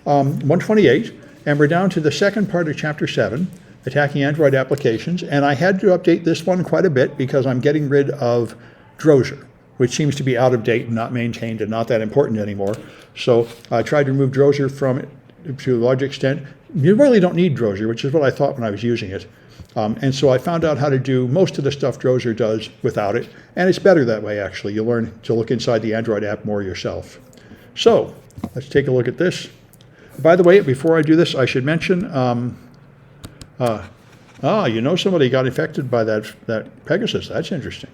128, and we're down to the second part of Chapter 7, Attacking Android Applications, and I had to update this one quite a bit because I'm getting rid of Drozer, which seems to be out of date and not maintained and not that important anymore. So I tried to remove Drozer from it to a large extent. You really don't need Drozer, which is what I thought when I was using it. And so I found out how to do most of the stuff Drozer does without it, and it's better that way, actually. You learn to look inside the Android app more yourself. So let's take a look at this. By the way, before I do this, I should mention, somebody got infected by that Pegasus. That's interesting.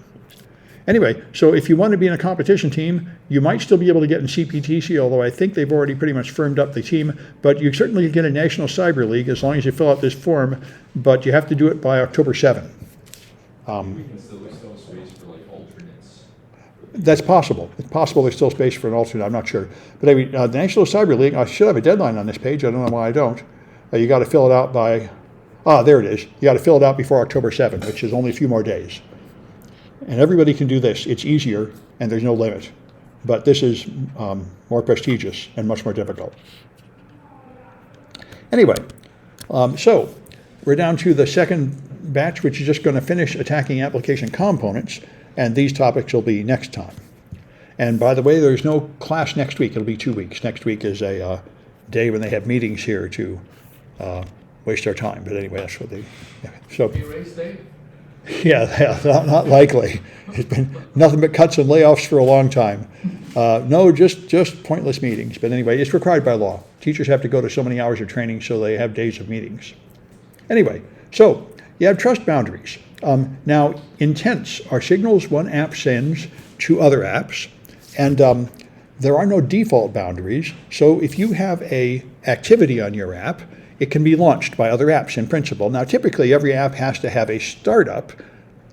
Anyway, so if you want to be in a competition team, you might still be able to get in CPTC, although I think they've already pretty much firmed up the team. But you certainly can get a National Cyber League as long as you fill out this form, but you have to do it by October 7. We can still, there's still space for like alternates. That's possible. It's possible there's still space for an alternate. I'm not sure. But anyway, the National Cyber League, I should have a deadline on this page. I don't know why I don't. You got to fill it out by, there it is. You got to fill it out before October 7, which is only a few more days. And everybody can do this. It's easier, and there's no limit. But this is more prestigious and much more difficult. Anyway, so we're down to the second batch, which is just going to finish attacking application components, and these topics will be next time. And by the way, there's no class next week. It'll be 2 weeks. Next week is a day when they have meetings here to waste our time. But anyway, that's what they... Yeah. So. Erase day? Yeah, not likely. It's been nothing but cuts and layoffs for a long time. No, just pointless meetings. But anyway, it's required by law. Teachers have to go to so many hours of training, so they have days of meetings. Anyway, so you have trust boundaries. Now, intents are signals one app sends to other apps, and there are no default boundaries. So if you have a activity on your app, it can be launched by other apps in principle. Now, typically, every app has to have a startup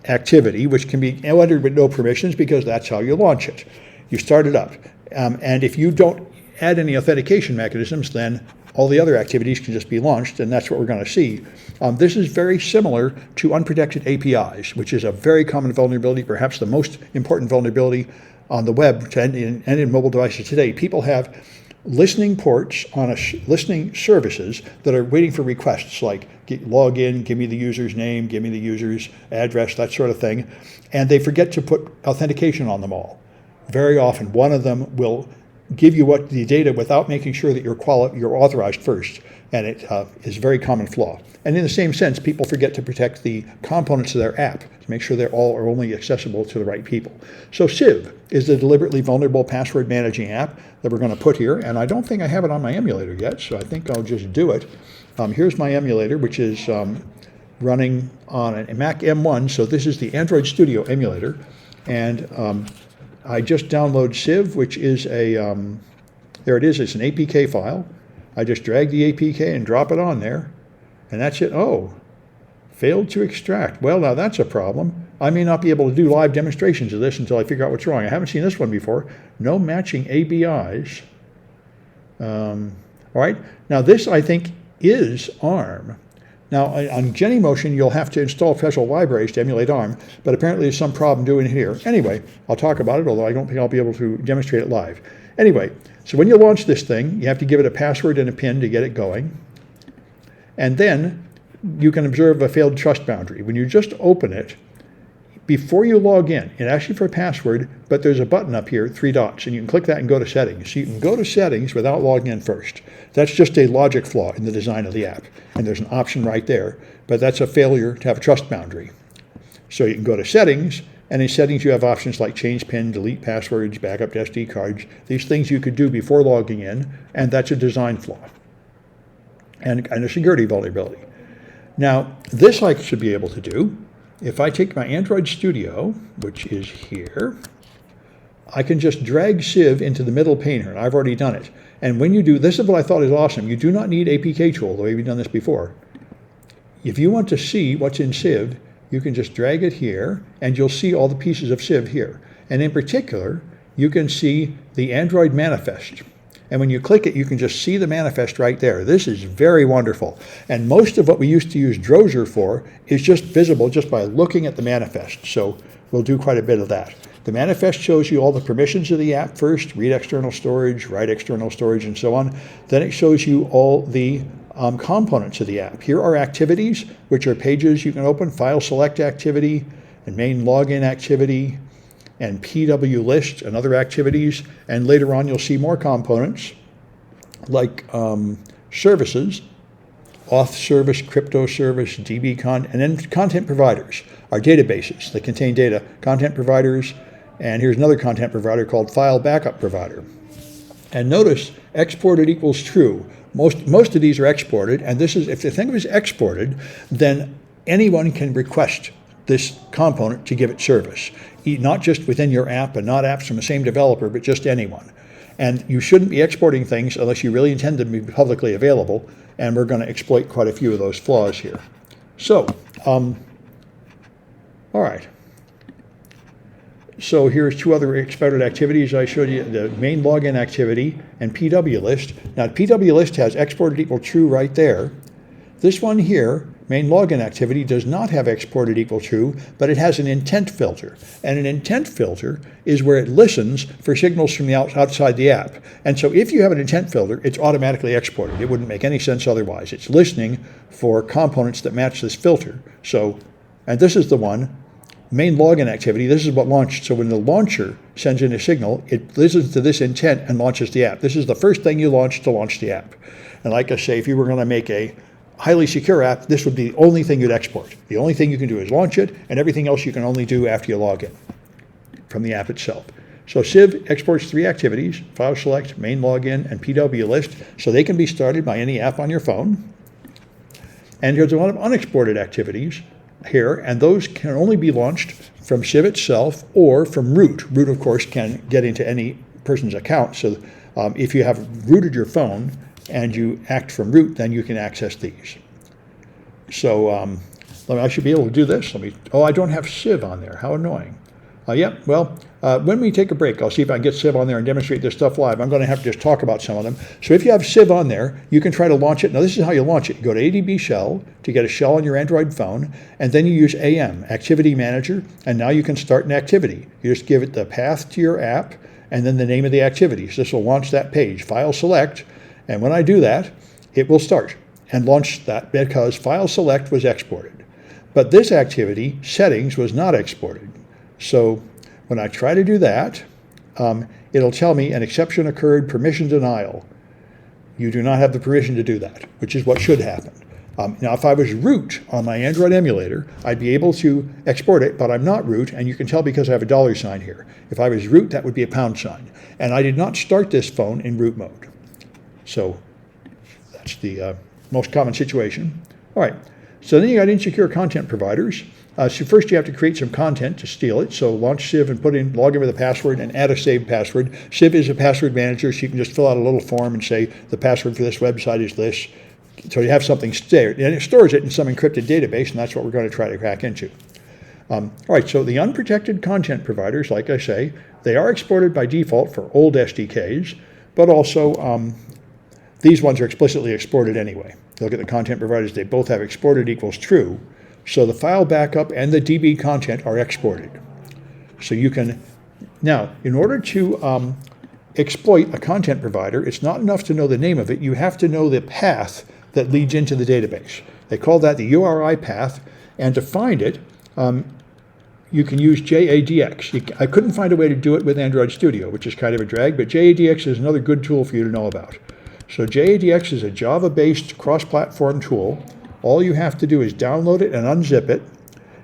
activity, which can be entered with no permissions because that's how you launch it. You start it up. And if you don't add any authentication mechanisms, then all the other activities can just be launched, and that's what we're going to see. This is very similar to unprotected APIs, which is a very common vulnerability, perhaps the most important vulnerability on the web and in mobile devices today. People have listening ports on listening services that are waiting for requests like log in, give me the user's name, give me the user's address, that sort of thing. And they forget to put authentication on them all. Very often, one of them will give you the data without making sure that you're authorized first. And it is a very common flaw. And in the same sense, people forget to protect the components of their app to make sure they're only accessible to the right people. So Civ is the deliberately vulnerable password managing app that we're going to put here. And I don't think I have it on my emulator yet, so I think I'll just do it. Here's my emulator, which is running on a Mac M1. So this is the Android Studio emulator. And I just download Civ, which is there it is, it's an APK file. I just drag the APK and drop it on there, and that's it. Oh, failed to extract. Well, now that's a problem. I may not be able to do live demonstrations of this until I figure out what's wrong. I haven't seen this one before. No matching ABIs. All right, now this, I think, is ARM. Now, on Genymotion, you'll have to install special libraries to emulate ARM, but apparently there's some problem doing it here. Anyway, I'll talk about it, although I don't think I'll be able to demonstrate it live. Anyway, so when you launch this thing, you have to give it a password and a PIN to get it going. And then you can observe a failed trust boundary. When you just open it, before you log in, it asks you for a password, but there's a button up here, 3 dots, and you can click that and go to settings. So you can go to settings without logging in first. That's just a logic flaw in the design of the app. And there's an option right there, but that's a failure to have a trust boundary. So you can go to settings, and in settings you have options like change PIN, delete passwords, backup to SD cards, these things you could do before logging in, and that's a design flaw and a security vulnerability. Now, this I should be able to do. If I take my Android Studio, which is here, I can just drag Civ into the middle pane here, and I've already done it. And when you do, this is what I thought is awesome. You do not need APK tool, the way we've done this before. If you want to see what's in Civ, you can just drag it here, and you'll see all the pieces of Civ here. And in particular, you can see the Android manifest. And when you click it, you can just see the manifest right there. This is very wonderful. And most of what we used to use Drozer for is just visible just by looking at the manifest. So will do quite a bit of that. The manifest shows you all the permissions of the app first, read external storage, write external storage, and so on. Then it shows you all the components of the app. Here are activities, which are pages you can open, file select activity, and main login activity, and PW list and other activities. And later on, you'll see more components like services, auth service, crypto service, and then content providers, our databases that contain data, content providers, and here's another content provider called file backup provider. And notice exported equals true. Most of these are exported, and this is, if the thing is exported, then anyone can request this component to give it service, not just within your app and not apps from the same developer, but just anyone. And you shouldn't be exporting things unless you really intend them to be publicly available, and we're going to exploit quite a few of those flaws here. So, all right. So here's two other exported activities I showed you, the main login activity and PW list. Now, PW list has exported equal true right there. This one here, main login activity, does not have exported equal true, but it has an intent filter. And an intent filter is where it listens for signals from the outside the app. And so if you have an intent filter, it's automatically exported. It wouldn't make any sense otherwise. It's listening for components that match this filter. So, and this is the one, main login activity, this is what launched. So when the launcher sends in a signal, it listens to this intent and launches the app. This is the first thing you launch to launch the app. And like I say, if you were going to make a highly secure app, this would be the only thing you'd export. The only thing you can do is launch it, and everything else you can only do after you log in from the app itself. So Civ exports 3 activities, file select, main login, and PW list, so they can be started by any app on your phone. And here's a lot of unexported activities here, and those can only be launched from Civ itself or from root. Root, of course, can get into any person's account. So if you have rooted your phone and you act from root, then you can access these. So I should be able to do this. Oh, I don't have Civ on there. How annoying. When we take a break, I'll see if I can get Civ on there and demonstrate this stuff live. I'm going to have to just talk about some of them. So if you have Civ on there, you can try to launch it. Now, this is how you launch it. You go to ADB shell to get a shell on your Android phone, and then you use AM, Activity Manager, and now you can start an activity. You just give it the path to your app and then the name of the activity. So this will launch that page. File select, and when I do that, it will start and launch that because file select was exported. But this activity, settings, was not exported. So when I try to do that, it'll tell me an exception occurred, permission denial. You do not have the permission to do that, which is what should happen. Now, if I was root on my Android emulator, I'd be able to export it, but I'm not root, and you can tell because I have a $sign here. If I was root, that would be a £sign. And I did not start this phone in root mode. So that's the most common situation. All right, so then you got insecure content providers. So first you have to create some content to steal it. So launch Civ and log in with a password and add a saved password. Civ is a password manager, so you can just fill out a little form and say the password for this website is this. So you have something stored, and it stores it in some encrypted database, and that's what we're going to try to crack into. All right, so the unprotected content providers, like I say, they are exported by default for old SDKs, but also these ones are explicitly exported anyway. Look at the content providers, they both have exported equals true. So the file backup and the DB content are exported. So you can, now, in order to exploit a content provider, it's not enough to know the name of it, you have to know the path that leads into the database. They call that the URI path, and to find it, you can use JADX. I couldn't find a way to do it with Android Studio, which is kind of a drag, but JADX is another good tool for you to know about. So JADX is a Java-based cross-platform tool. All you have to do is download it and unzip it,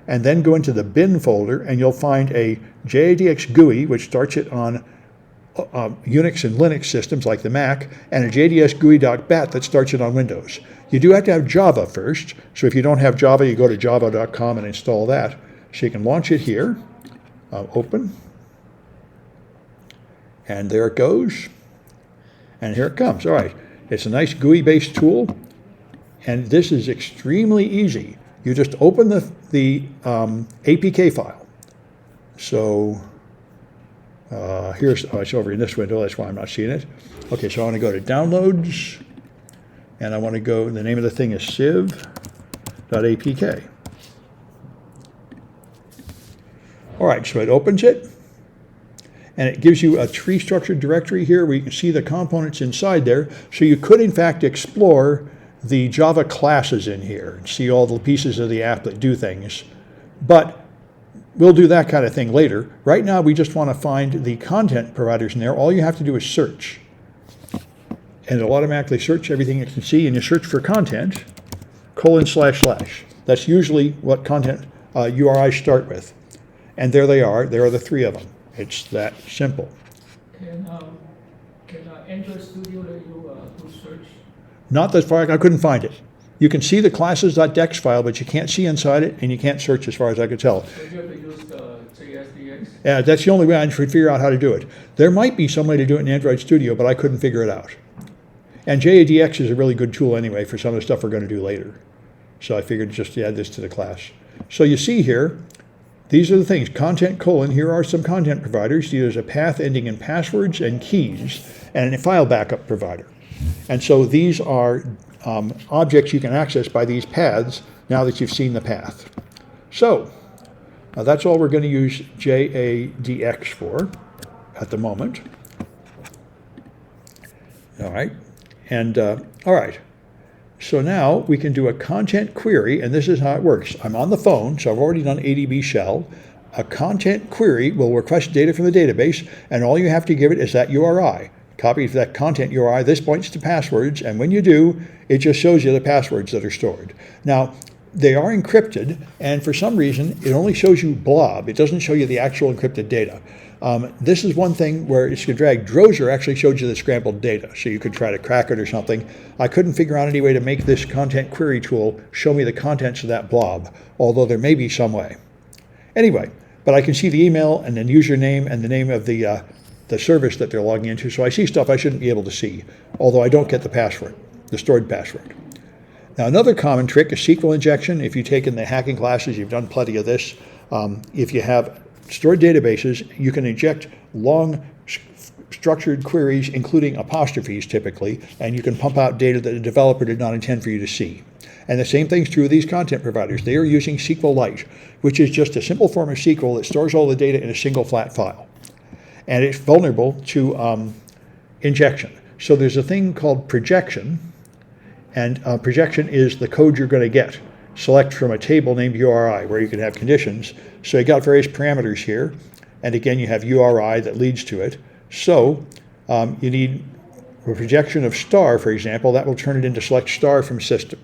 and then go into the bin folder, and you'll find a JADX GUI, which starts it on Unix and Linux systems like the Mac, and a JADX GUI.bat that starts it on Windows. You do have to have Java first, so if you don't have Java, you go to java.com and install that. So you can launch it here, open, and there it goes, and here it comes. All right, it's a nice GUI-based tool. And this is extremely easy. You just open the APK file. So it's over in this window. That's why I'm not seeing it. Okay, so I want to go to Downloads, and I want to go, the name of the thing is civ.apk. All right, so it opens it, and it gives you a tree structured directory here where you can see the components inside there. So you could, in fact, explore the Java classes in here and see all the pieces of the app that do things. But we'll do that kind of thing later. Right now, we just want to find the content providers in there. All you have to do is search. And it'll automatically search everything it can see, and you search for content, ://. That's usually what content URIs start with. And there they are. There are the three of them. It's that simple. Can Android Studio let you do search? Not that far, I couldn't find it. You can see the classes.dex file, but you can't see inside it, and you can't search as far as I could tell. So you have to use the JSDX? Yeah, that's the only way I could figure out how to do it. There might be some way to do it in Android Studio, but I couldn't figure it out. And JADX is a really good tool anyway for some of the stuff we're going to do later. So I figured just to add this to the class. So you see here, these are the things, content : here are some content providers. There's a path ending in passwords and keys, and a file backup provider. And so these are objects you can access by these paths now that you've seen the path. So that's all we're going to use JADX for at the moment. All right. And all right. So now we can do a content query, and this is how it works. I'm on the phone, so I've already done ADB shell. A content query will request data from the database, and all you have to give it is that URI. Copy that content URI. This points to passwords, and when you do, it just shows you the passwords that are stored. Now, they are encrypted, and for some reason, it only shows you blob. It doesn't show you the actual encrypted data. This is one thing where it's going to drag. Drozer actually showed you the scrambled data, so you could try to crack it or something. I couldn't figure out any way to make this content query tool show me the contents of that blob, although there may be some way. Anyway, but I can see the email and then username and the name of the service that they're logging into, so I see stuff I shouldn't be able to see, although I don't get the password, the stored password. Now, another common trick is SQL injection. If you've taken the hacking classes, you've done plenty of this. If you have stored databases, you can inject long structured queries, including apostrophes typically, and you can pump out data that the developer did not intend for you to see. And the same thing's true of these content providers. They are using SQLite, which is just a simple form of SQL that stores all the data in a single flat file. And it's vulnerable to injection. So there's a thing called projection, and projection is the code you're going to get. Select from a table named URI where you can have conditions. So you got various parameters here, and again you have URI that leads to it. So you need a projection of star, for example. That will turn it into select star from system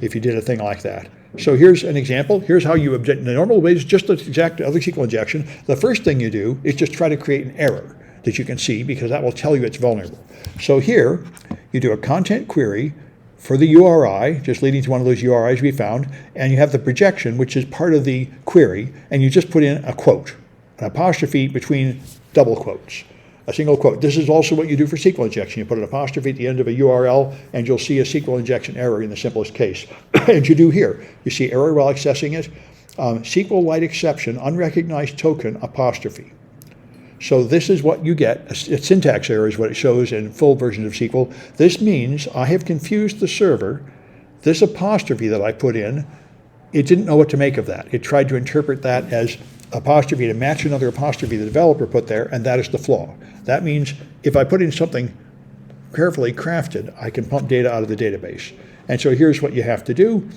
if you did a thing like that. So here's an example. Here's how you object. The normal way is just the exact other SQL injection. The first thing you do is just try to create an error that you can see, because that will tell you it's vulnerable. So here you do a content query for the URI, just leading to one of those URIs we found, and you have the projection, which is part of the query, and you just put in a quote, an apostrophe between double quotes, a single quote. This is also what you do for SQL injection. You put an apostrophe at the end of a URL, and you'll see a SQL injection error in the simplest case. And you do here. You see error while accessing it, SQLite exception, unrecognized token, apostrophe. So this is what you get. A syntax error is what it shows in full versions of SQL. This means I have confused the server. This apostrophe that I put in, it didn't know what to make of that. It tried to interpret that as apostrophe to match another apostrophe the developer put there, and that is the flaw. That means if I put in something carefully crafted, I can pump data out of the database. And so here's what you have to do.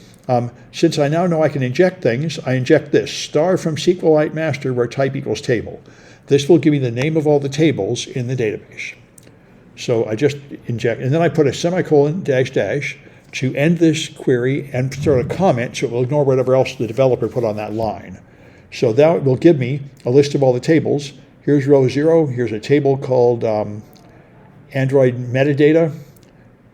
Since I now know I can inject things, I inject this, star from SQLite master where type equals table. This will give me the name of all the tables in the database. So I just inject, and then I put a semicolon dash dash to end this query and sort of comment, so it will ignore whatever else the developer put on that line. So that will give me a list of all the tables. Here's row 0. Here's a table called Android metadata,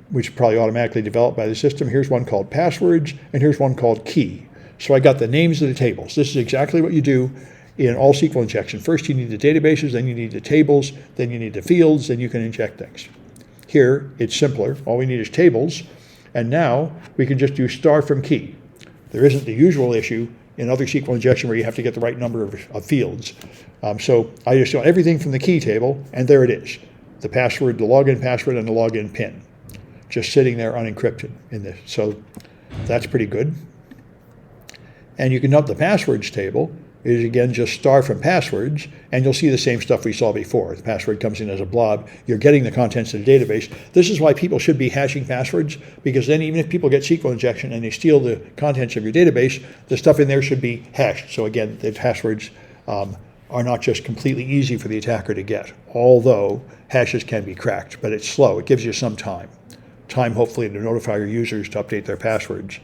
which is probably automatically developed by the system. Here's one called passwords, and here's one called key. So I got the names of the tables. This is exactly what you do in all SQL injection. First you need the databases, then you need the tables, then you need the fields, then you can inject things. Here it's simpler. All we need is tables, and now we can just do star from key. There isn't the usual issue in other SQL injection where you have to get the right number of fields. So I just show everything from the key table, and there it is. The password, the login password, and the login PIN. Just sitting there unencrypted in this. So that's pretty good. And you can note the passwords table. is, again, just star from passwords, and you'll see the same stuff we saw before. The password comes in as a blob. You're getting the contents of the database. This is why people should be hashing passwords, because then even if people get SQL injection and they steal the contents of your database, the stuff in there should be hashed. So again, the passwords are not just completely easy for the attacker to get, although hashes can be cracked, but it's slow. It gives you some time. Time, hopefully, to notify your users to update their passwords.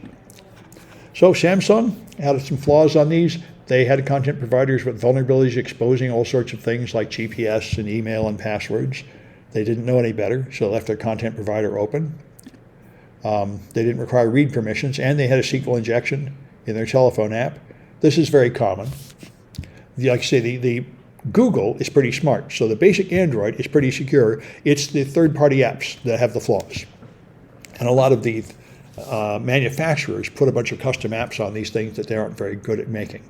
So Samsung had some flaws on these. They had content providers with vulnerabilities exposing all sorts of things like GPS and email and passwords. They didn't know any better, so they left their content provider open. They didn't require read permissions, and they had a SQL injection in their telephone app. This is very common. Like I say, the Google is pretty smart, so the basic Android is pretty secure. It's the third-party apps that have the flaws. And a lot of the manufacturers put a bunch of custom apps on these things that they aren't very good at making.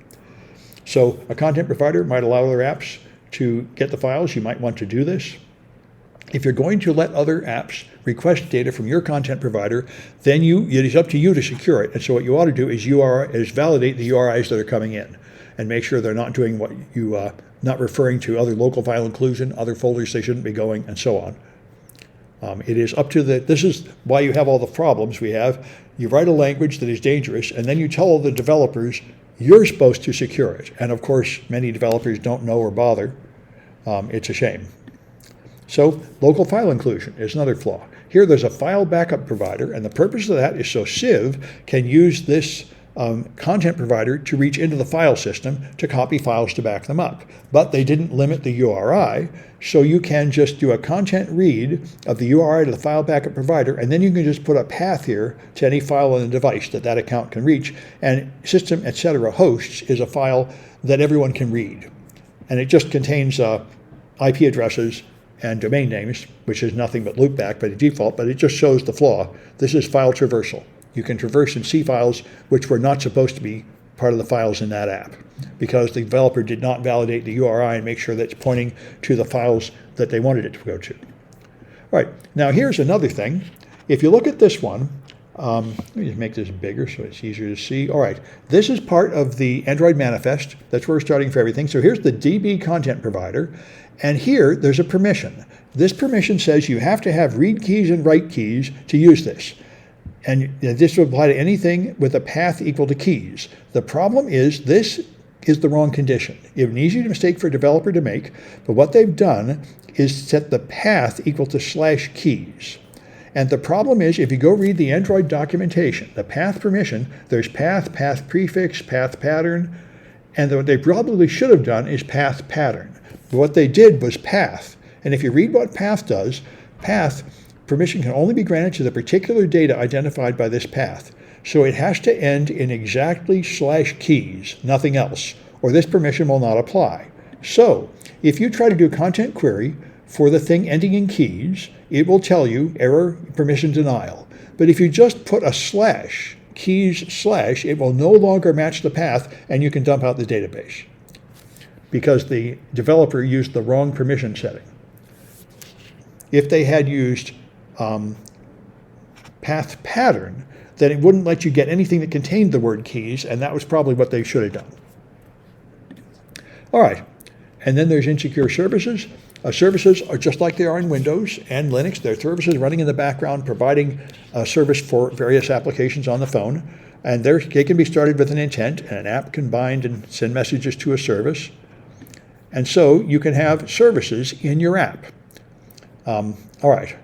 So a content provider might allow their apps to get the files. You might want to do this. If you're going to let other apps request data from your content provider, then it is up to you to secure it. And so what you ought to do is validate the URIs that are coming in and make sure they're not doing what you, not referring to other local file inclusion, other folders they shouldn't be going, and so on. It is up to this is why you have all the problems we have. You write a language that is dangerous, and then you tell all the developers you're supposed to secure it. And of course, many developers don't know or bother. It's a shame. So local file inclusion is another flaw. Here there's a file backup provider, and the purpose of that is so Civ can use this content provider to reach into the file system to copy files to back them up. But they didn't limit the URI, so you can just do a content read of the URI to the file backup provider, and then you can just put a path here to any file on the device that account can reach. And system, etc. hosts is a file that everyone can read. And it just contains IP addresses and domain names, which is nothing but loopback by the default, but it just shows the flaw. This is file traversal. You can traverse and see files which were not supposed to be part of the files in that app because the developer did not validate the URI and make sure that it's pointing to the files that they wanted it to go to. All right, now here's another thing. If you look at this one, let me just make this bigger so it's easier to see. All right, this is part of the Android manifest. That's where we're starting for everything. So here's the DB content provider, and here there's a permission. This permission says you have to have read keys and write keys to use this. And this will apply to anything with a path equal to keys. The problem is this is the wrong condition. It's an easy mistake for a developer to make, but what they've done is set the path equal to /keys. And the problem is, if you go read the Android documentation, the path permission, there's path, path prefix, path pattern, and what they probably should have done is path pattern. But what they did was path. And if you read what path does, path permission can only be granted to the particular data identified by this path. So it has to end in exactly /keys, nothing else, or this permission will not apply. So if you try to do a content query for the thing ending in keys, it will tell you error permission denial. But if you just put a /keys/, it will no longer match the path and you can dump out the database because the developer used the wrong permission setting. If they had used path pattern, then it wouldn't let you get anything that contained the word keys, and that was probably what they should have done. All right, and then there's insecure services. Services are just like they are in Windows and Linux. They're services running in the background, providing a service for various applications on the phone, and they can be started with an intent, and an app can bind and send messages to a service. And so you can have services in your app. All right.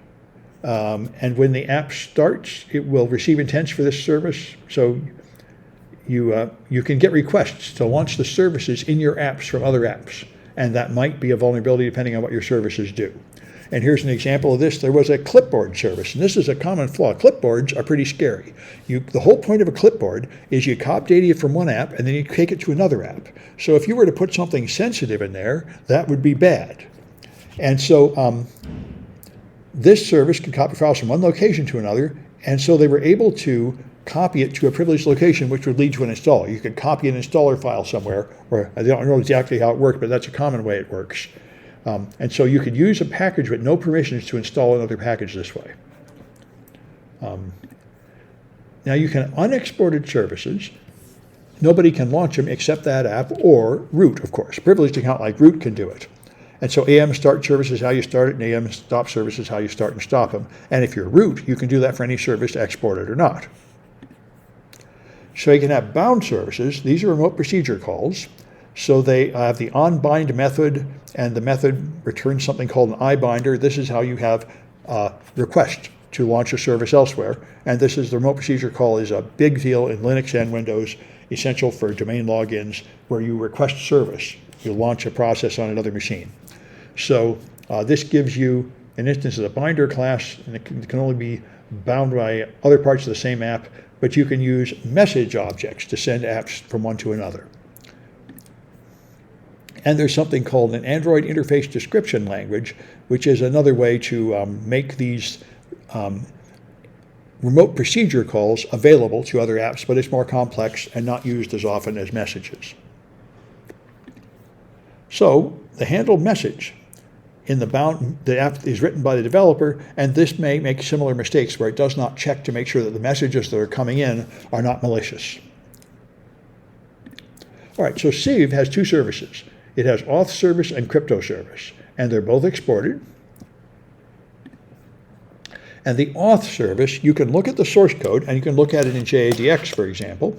And when the app starts, it will receive intents for this service. So you can get requests to launch the services in your apps from other apps. And that might be a vulnerability depending on what your services do. And here's an example of this. There was a clipboard service, and this is a common flaw. Clipboards are pretty scary. The whole point of a clipboard is you copy data from one app, and then you take it to another app. So if you were to put something sensitive in there, that would be bad. And so this service could copy files from one location to another, and so they were able to copy it to a privileged location, which would lead to an install. You could copy an installer file somewhere, or I don't know exactly how it worked, but that's a common way it works. And so you could use a package with no permissions to install another package this way. Now you can unexported services nobody can launch them except that app or root, of course. Privileged account like root can do it. And so AM start service is how you start it, and AM stop service is how you start and stop them. And if you're root, you can do that for any service, export it or not. So you can have bound services. These are remote procedure calls. So they have the onBind method, and the method returns something called an iBinder. This is how you have request to launch a service elsewhere. And this is the remote procedure call is a big deal in Linux and Windows, essential for domain logins where you request service. You launch a process on another machine. So this gives you an instance of the binder class, and it can only be bound by other parts of the same app, but you can use message objects to send apps from one to another. And there's something called an Android interface description language, which is another way to make these remote procedure calls available to other apps, but it's more complex and not used as often as messages. So the handle message in the app is written by the developer, and this may make similar mistakes where it does not check to make sure that the messages that are coming in are not malicious. All right, so Sieve has two services. It has auth service and crypto service, and they're both exported. And the auth service, you can look at the source code, and you can look at it in JADX, for example.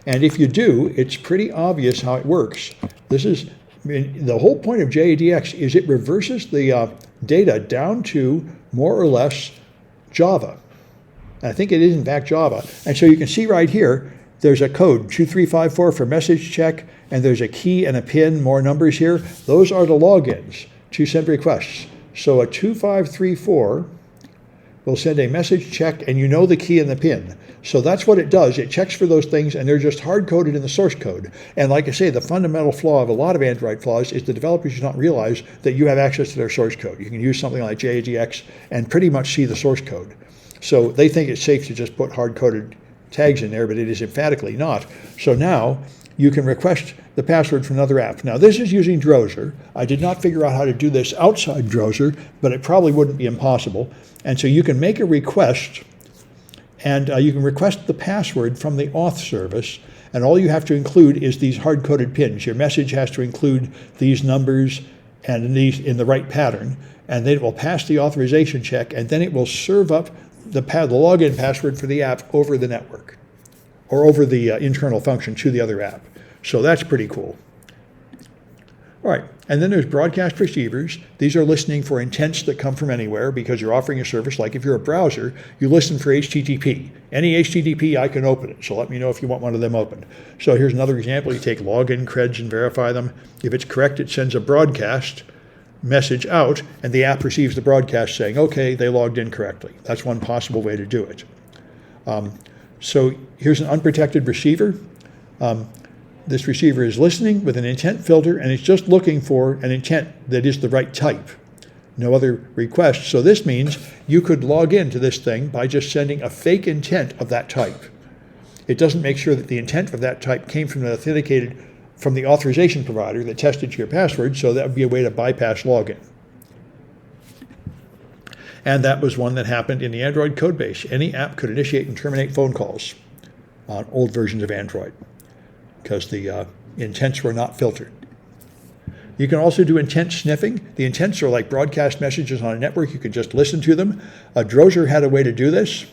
And if you do, it's pretty obvious how it works. The whole point of JADX is it reverses the data down to more or less Java. And I think it is in fact Java. And so you can see right here, there's a code 2354 for message check, and there's a key and a pin, more numbers here. Those are the logins to send requests. So a 2534 will send a message check, and you know the key and the pin. So that's what it does. It checks for those things, and they're just hard-coded in the source code. And like I say, the fundamental flaw of a lot of Android flaws is the developers do not realize that you have access to their source code. You can use something like JADX and pretty much see the source code. So they think it's safe to just put hard-coded tags in there, but it is emphatically not. So now you can request the password from another app. Now this is using Drozer. I did not figure out how to do this outside Drozer, but it probably wouldn't be impossible. And so you can make a request, and you can request the password from the auth service, and all you have to include is these hard-coded pins. Your message has to include these numbers and in the right pattern, and then it will pass the authorization check, and then it will serve up the login password for the app over the network, or over the internal function to the other app. So that's pretty cool. All right, and then there's broadcast receivers. These are listening for intents that come from anywhere because you're offering a service. Like if you're a browser, you listen for HTTP. Any HTTP, I can open it. So let me know if you want one of them opened. So here's another example. You take login creds and verify them. If it's correct, it sends a broadcast message out, and the app receives the broadcast saying, okay, they logged in correctly. That's one possible way to do it. So here's an unprotected receiver. This receiver is listening with an intent filter, and it's just looking for an intent that is the right type. No other requests. So this means you could log into this thing by just sending a fake intent of that type. It doesn't make sure that the intent of that type came from the authorization provider that tested your password, so that would be a way to bypass login. And that was one that happened in the Android codebase. Any app could initiate and terminate phone calls on old versions of Android, because the intents were not filtered. You can also do intent sniffing. The intents are like broadcast messages on a network. You can just listen to them. Drozer had a way to do this.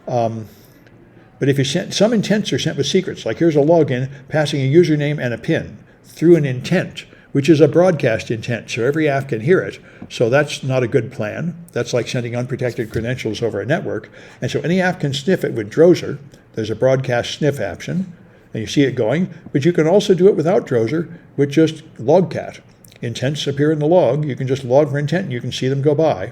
But if you sent, some intents are sent with secrets. Like here's a login passing a username and a PIN through an intent, which is a broadcast intent, so every app can hear it. So that's not a good plan. That's like sending unprotected credentials over a network. And so any app can sniff it with Drozer. There's a broadcast sniff option, and you see it going. But you can also do it without Drozer with just logcat. Intents appear in the log. You can just log for intent, and you can see them go by.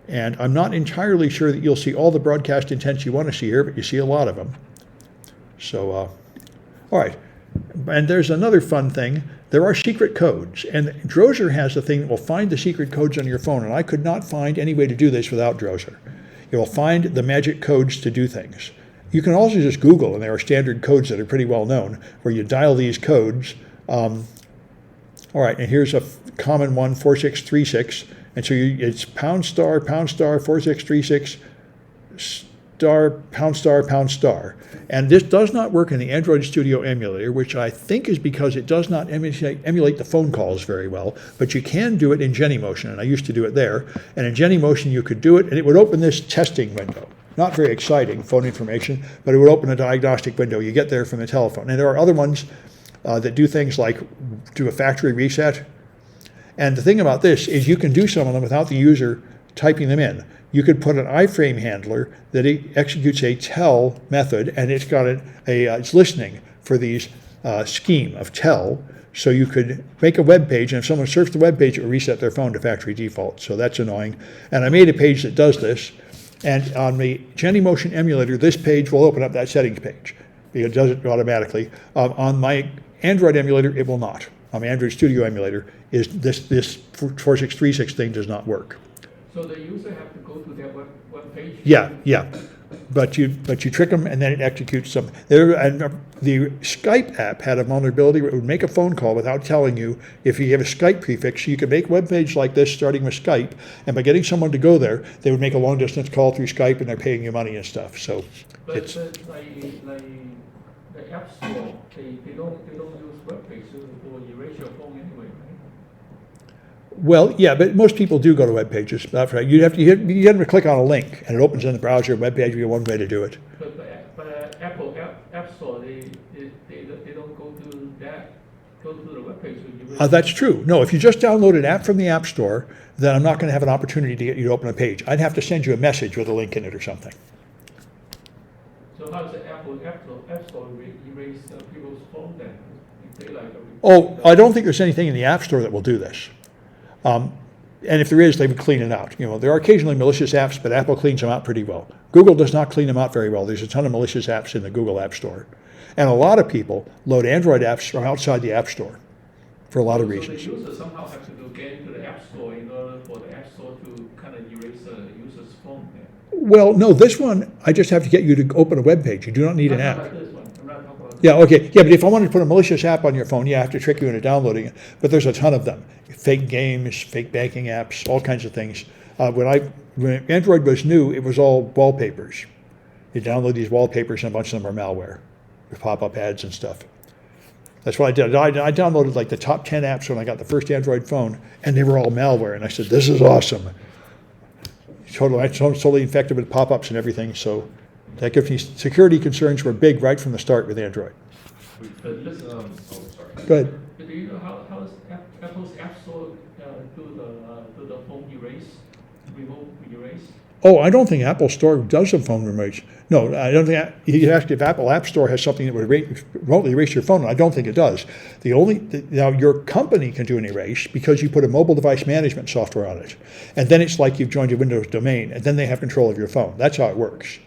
And I'm not entirely sure that you'll see all the broadcast intents you want to see here, but you see a lot of them. So, all right. And there's another fun thing. There are secret codes, and Drozer has a thing that will find the secret codes on your phone, and I could not find any way to do this without Drozer. It will find the magic codes to do things. You can also just Google, and there are standard codes that are pretty well known, where you dial these codes. All right, and here's a common one, 4636. And so it's #, #, 4636, *###. And this does not work in the Android Studio emulator, which I think is because it does not emulate the phone calls very well, but you can do it in Genymotion, and I used to do it there. And in Genymotion, you could do it, and it would open this testing window. Not very exciting, phone information, but it would open a diagnostic window. You get there from the telephone. And there are other ones that do things like do a factory reset. And the thing about this is you can do some of them without the user typing them in. You could put an iframe handler that executes a tell method, and it's got it's listening for these scheme of tell. So you could make a web page, and if someone surfs the web page, it will reset their phone to factory default. So that's annoying. And I made a page that does this. And on the Genymotion emulator, this page will open up that settings page. It does it automatically. On my Android emulator, it will not. On my Android Studio emulator, this 4636 thing does not work. So the user have to go to their web page? Yeah. But you trick them, and then it executes them. And the Skype app had a vulnerability where it would make a phone call without telling you if you have a Skype prefix. So you could make a web page like this starting with Skype, and by getting someone to go there, they would make a long distance call through Skype, and they're paying you money and stuff. So but it's like the App Store, they don't use web pages to erase your phone anyway, right? well, yeah, but most people do go to web pages. That's right. You have to click on a link, and it opens in the browser. Web page would be one way to do it. But Apple App Store, they don't go to the web page. That's true. No, if you just download an app from the App Store, then I'm not going to have an opportunity to get you to open a page. I'd have to send you a message with a link in it or something. So how does the Apple App Store erase people's phone then? If they I don't think there's anything in the App Store that will do this. And if there is, they would clean it out. There are occasionally malicious apps, but Apple cleans them out pretty well. Google does not clean them out very well. There's a ton of malicious apps in the Google App Store. And a lot of people load Android apps from outside the App Store for a lot of reasons. So the user somehow have to get into the App Store in order for the App Store to kind of erase the user's phone. Well, no, this one, I just have to get you to open a web page. You do not need an app. Yeah, okay. Yeah, but if I wanted to put a malicious app on your phone, I have to trick you into downloading it. But there's a ton of them. Fake games, fake banking apps, all kinds of things. When Android was new, it was all wallpapers. You download these wallpapers, and a bunch of them are malware with pop-up ads and stuff. That's what I did. I downloaded like the top 10 apps when I got the first Android phone, and they were all malware. And I said, this is awesome. Totally infected with pop-ups and everything. So that gives me security concerns were big right from the start with Android. But listen, sorry. Go ahead. Do you know how does Apple's App Store do the phone remove erase? Oh, I don't think Apple Store does the phone erase. No, I don't think. You asked if Apple App Store has something that would remotely erase your phone. I don't think it does. Now your company can do an erase because you put a mobile device management software on it, and then it's like you've joined a Windows domain, and then they have control of your phone. That's how it works.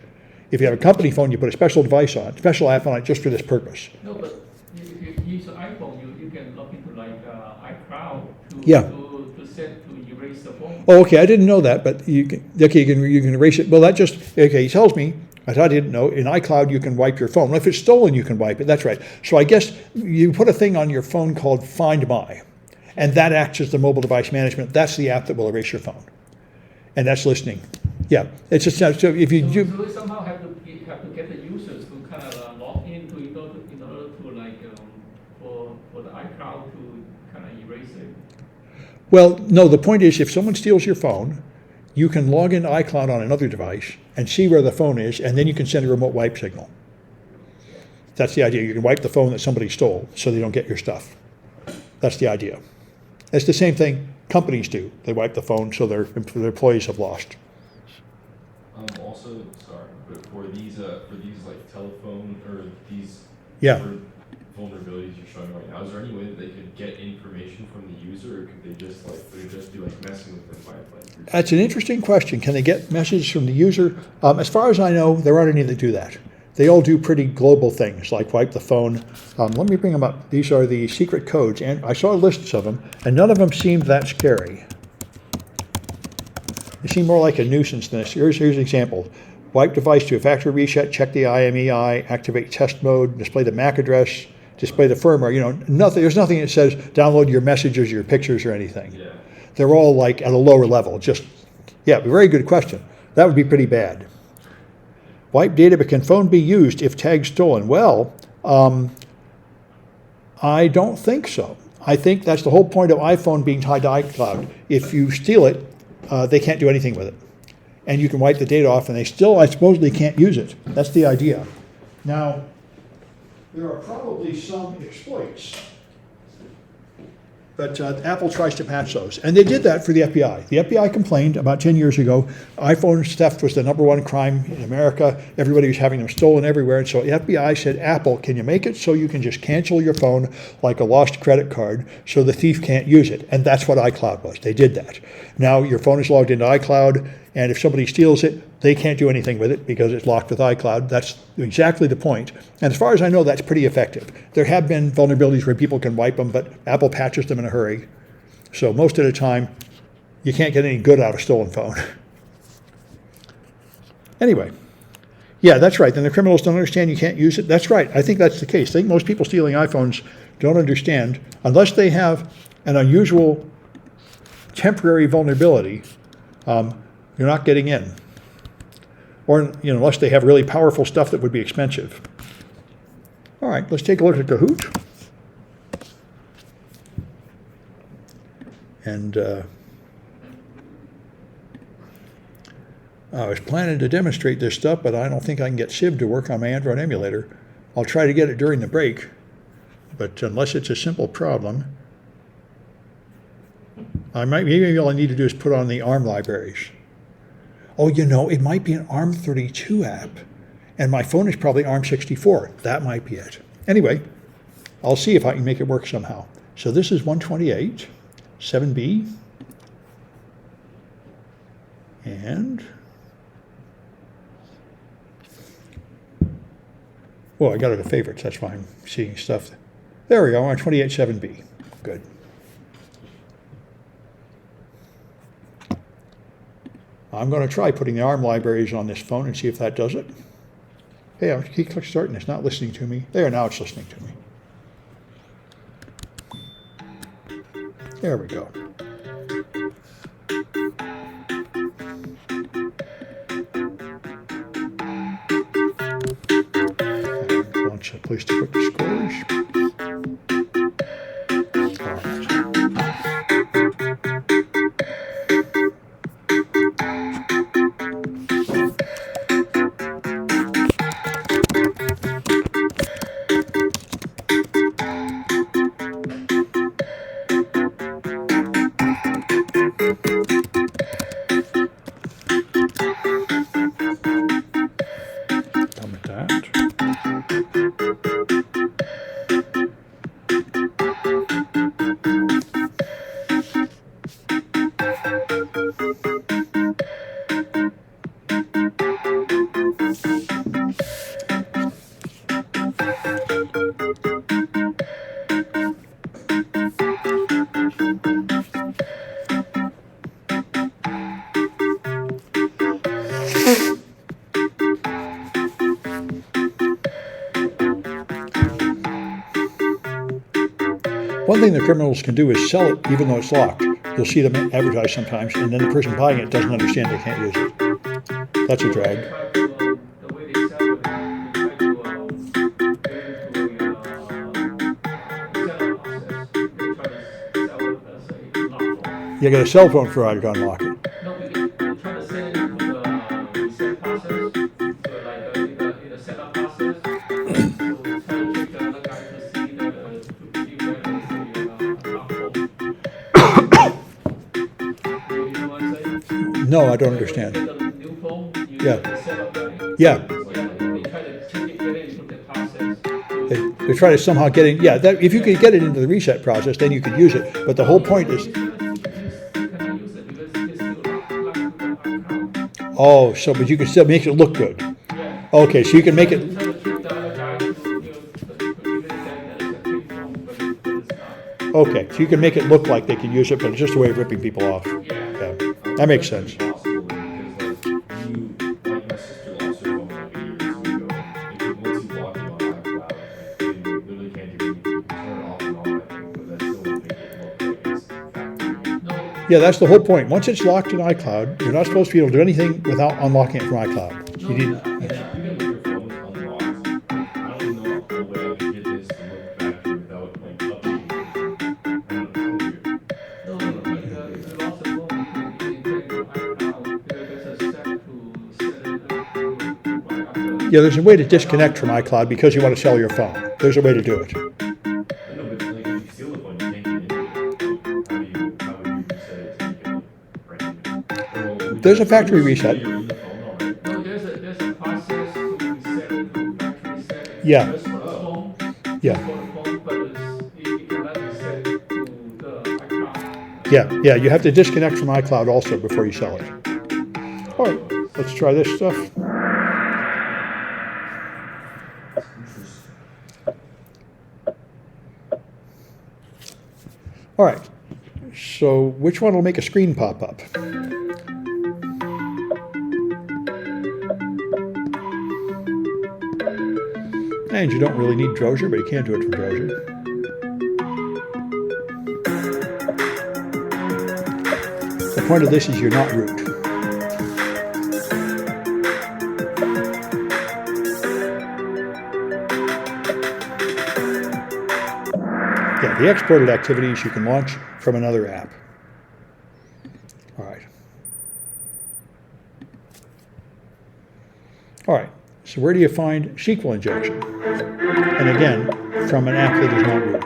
If you have a company phone, you put a special device on it, special app on it just for this purpose. No, but if you use an iPhone, you can log into like iCloud to set to erase the phone. Oh, okay, I didn't know that, but you can erase it. Well, he tells me, I thought I didn't know, in iCloud you can wipe your phone. Well, if it's stolen, you can wipe it, that's right. So I guess you put a thing on your phone called Find My, and that acts as the mobile device management. That's the app that will erase your phone. And that's listening. Yeah, it's just, so if you do. So we somehow have to get the users to kind of log in in order to like, for the iCloud to kind of erase it. Well, no, the point is if someone steals your phone, you can log into iCloud on another device and see where the phone is, and then you can send a remote wipe signal. That's the idea. You can wipe the phone that somebody stole so they don't get your stuff. That's the idea. It's the same thing companies do. They wipe the phone so their employees have lost. Also, sorry, but for these like telephone or these vulnerabilities you're showing right now, is there any way that they could get information from the user, or could they just be like messing with them by That's an interesting question. Can they get messages from the user? As far as I know, there aren't any that do that. They all do pretty global things, like wipe the phone. Let me bring them up. These are the secret codes, and I saw lists of them, and none of them seemed that scary. They seem more like a nuisance than this. Here's an example. Wipe device to a factory reset, check the IMEI, activate test mode, display the MAC address, display the firmware. Nothing. There's nothing that says download your messages, your pictures, or anything. Yeah. They're all like at a lower level. Very good question. That would be pretty bad. wipe data, but can phone be used if tagged stolen? Well, I don't think so. I think that's the whole point of iPhone being tied to iCloud. If you steal it, they can't do anything with it. And you can wipe the data off, and they still, I supposedly, can't use it. That's the idea. Now, there are probably some exploits, but Apple tries to patch those. And they did that for the FBI. The FBI complained about 10 years ago, iPhone theft was the #1 crime in America. Everybody was having them stolen everywhere. And so the FBI said, Apple, can you make it so you can just cancel your phone like a lost credit card so the thief can't use it? And that's what iCloud was. They did that. Now your phone is logged into iCloud, and if somebody steals it, they can't do anything with it because it's locked with iCloud. That's exactly the point. And as far as I know, that's pretty effective. There have been vulnerabilities where people can wipe them, but Apple patches them in a hurry. So most of the time, you can't get any good out of a stolen phone. Anyway, yeah, that's right. Then the criminals don't understand you can't use it. That's right. I think that's the case. I think most people stealing iPhones don't understand, unless they have an unusual temporary vulnerability, you're not getting in. Or, unless they have really powerful stuff that would be expensive. All right, let's take a look at Kahoot. And I was planning to demonstrate this stuff, but I don't think I can get Civ to work on my Android emulator. I'll try to get it during the break, but unless it's a simple problem, maybe all I need to do is put on the ARM libraries. Oh, it might be an ARM32 app, and my phone is probably ARM64. That might be it. Anyway, I'll see if I can make it work somehow. So this is 128, 7B, and, well, I got it to favorites. That's why I'm seeing stuff. There we go, 128, 7B. Good. I'm going to try putting the ARM libraries on this phone and see if that does it. Hey, I keep starting. It's not listening to me. There, now it's listening to me. There we go. And launch a place to put the scores. All right. One thing the criminals can do is sell it even though it's locked. You'll see them advertised sometimes, and then the person buying it doesn't understand they can't use it. That's a drag. The way they sell it, they try to You get a cell phone provider to unlock it. No, we try to send it into the reset process, so like in the setup process. So try to trick the other guy to see whether it's you know what I'm saying? No, I don't understand. Get the new phone, you Yeah. get the setup guy. Yeah, They try to trick it, get it into the process. they try to somehow get it. Yeah, if you could get it into the reset process, then you could use it. But the whole point is, oh, so but you can still make it look good. Okay, so you can make it. Okay, so you can make it look like they can use it, but it's just a way of ripping people off. Yeah, that makes sense. Possible because like my sister lost her phone like 8 years ago. And once you log in on iCloud, you literally can't do anything. You can turn it off and on, I think, but that still won't make it look like it's factory. Yeah, that's the whole point. Once it's locked in iCloud, you're not supposed to be able to do anything without unlocking it from iCloud. You need, You can Yeah, there's a way to disconnect from iCloud because you want to sell your phone. There's a way to do it. I know, but like if you steal the phone, you can't get into it. How would you reset it to make it look brand new? Or would There's you a factory assume reset. that you're in the phone already? No, there's a process to reset it to factory setting. Yeah. Just for the phone. Yeah. Just for the phone, but it cannot reset to the account. Yeah, you have to disconnect from iCloud also before you sell it. All right, let's try this stuff. All right, so which one will make a screen pop up? And you don't really need Drozer, but you can do it from Drozer. The point of this is you're not root. Yeah, the exported activities you can launch from another app. All right. All right, so where do you find SQL injection? And again, from an app that is not root.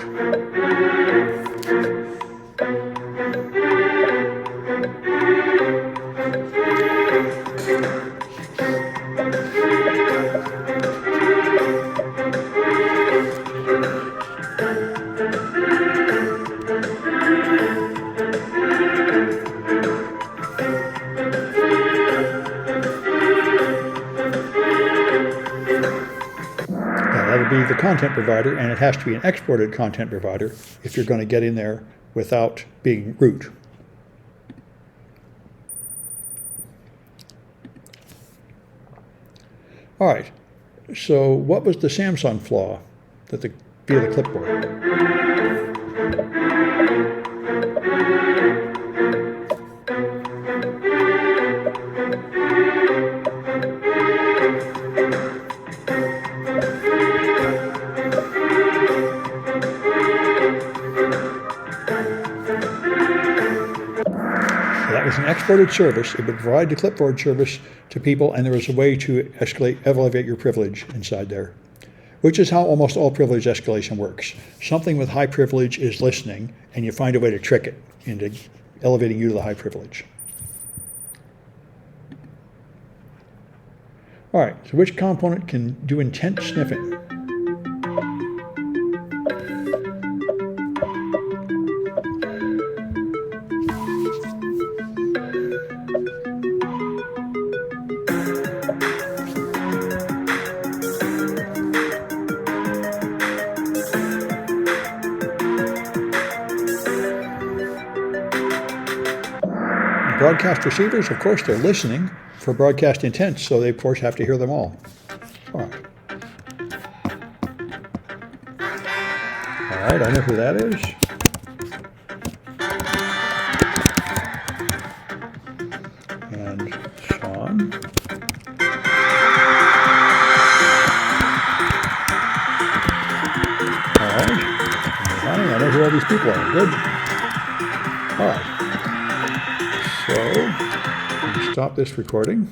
That'll be the content provider, and it has to be an exported content provider if you're going to get in there without being root. All right, so what was the Samsung flaw that via the clipboard? That was an exported service. It would provide the clipboard service to people, and there was a way to elevate your privilege inside there, which is how almost all privilege escalation works. Something with high privilege is listening, and you find a way to trick it into elevating you to the high privilege. All right, so which component can do intent sniffing? Broadcast receivers, of course, they're listening for broadcast intent, so they, of course, have to hear them all. All right. All right, I know who that is. And Sean. All right. I know who all these people are. Good. All right. So, stop this recording.